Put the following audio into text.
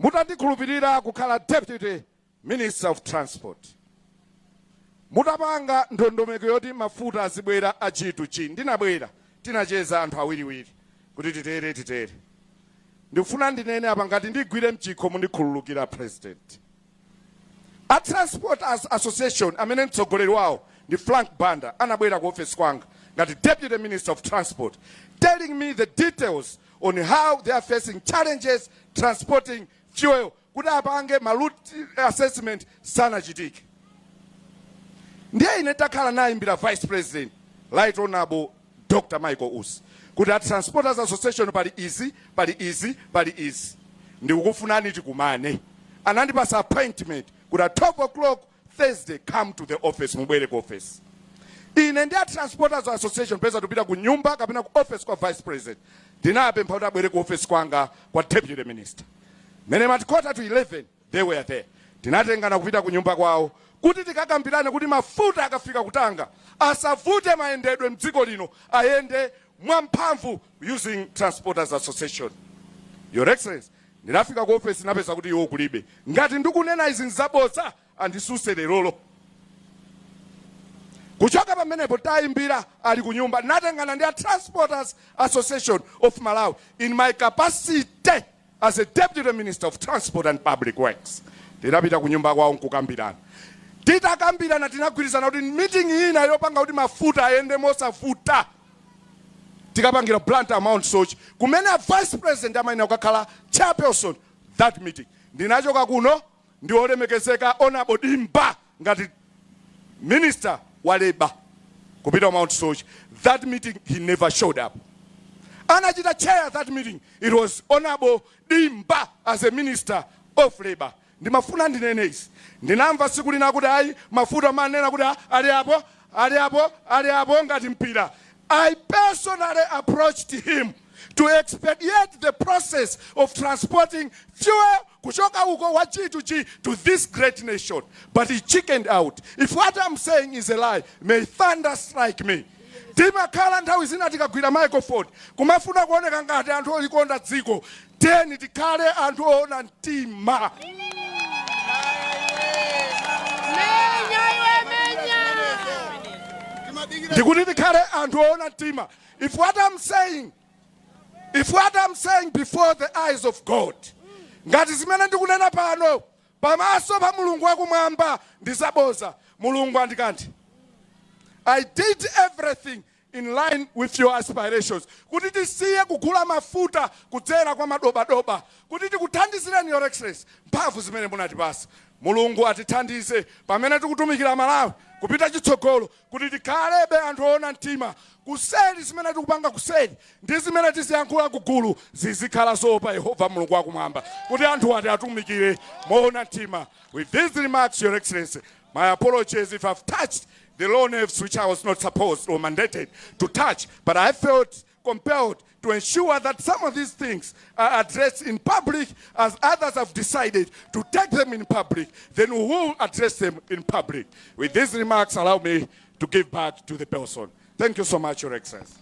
mutandikhulupirira kukhala Deputy Minister of Transport. Mutapanga ndondomeko yoti mafuta azibwera achitu chi ndinabwera tinacheza anthu awiriwiri kuti titere. Ndikufuna ndinene apa ngati ndigwire mchikho mundikhululukira President. A Transport Association amene mtsogoleri wawo ndi Frank Banda anabwera ku office kwanga ngati Deputy Minister of Transport telling me the details on how they are facing challenges transporting fuel kuti apange maroute assessment sanachitike. Ndiye ine takhala nayimbira Vice President Right Honorable Dr. Michael Usi kuti a Transporters Association pali easy ndikukufunani tikumane. Anandipasa appointment kuti at 12 o'clock Thursday come to the office mubwere ku office. Ine ndi a Transporters Association pesa tupita ku nyumba kapena ku office kwa Vice President. Ndinapempha kuti abwere ku office kwanga kwa Deputy Minister. Mene at 10:45 they were there. Tinatengana kupita ku nyumba kwawo kuti tikakambirane kuti mafuta akafika kutanga asavute mayendedwe mdziko lino ayende mwamphamvu using Transporters Association. Your Excellency, ndinafika ku office napeza kuti iwo kulibe. Ngati ndikunena izi nzabodza andisuse lerolo. Kuchoka pamenepo tayimbira ali ku nyumba natengana ndi a Transporters Association of Malawi in my capacity as a Deputy Minister of Transport and Public Works. Tinapita ku nyumba kwawo nkukambirana. Titakambirana tinagwirizana kuti meeting ina yopanga kuti mafuta ayende mosavuta tikapangira blunt amount sochi kumene Vice President amaina kukakhala chairperson that meeting. Ndinachoka kuno ndiolemekezeka Honorable Dimba ngati Minister wa Labor kupita Mount Sochi. That meeting he never showed up. Anachita chair that meeting it was Honorable Dimba as a Minister of Labor. Ndimafuna ndinene isi ndinamva siku lina kuti ayi mafuta manena kuti ali apo ngati mpira. I personally approached him to expedite the process of transporting fuel kuchoka uko wachitu chi to this great nation, but he chickened out. If what I'm saying is a lie, may thunder strike me. Timakhala nthawi zina tikagwira microphone kumafuna kuoneka ngati anthu olikonda dziko teni tikhale anthu oona mtima. Ndikuti tikhale anthu oona mtima. If what I'm saying before the eyes of God, ngati zimene ndikunena pano pamaso pa Mulungu wakumwamba ndisaboza, Mulungu andikanthi. I did everything in line with your aspirations. Kuti tisiye kugula mafuta kudzera kwa madobadoba. Kuti tikuthandizireni Your Excellency mphamvu zimene munatipasa. Mulungu atithandize pamene tikutumikira Malawi kupita chitsogolo kuti tikhalebe anthu oona mtima. Kuseli zimene tikupanga kuseli ndi zimene tiziyankhula kugulu zizikhala zopa Yehova Mulungu wakumwamba kuti anthu ati atumikire moona mtima. With these remarks, Your Excellency, my apologies if I've touched the low nerves which I was not supposed or mandated to touch, but I felt compelled to ensure that some of these things are addressed in public, as others have decided to take them in public, then we will address them in public. With these remarks, allow me to give back to the person. Thank you so much, Your Excellency.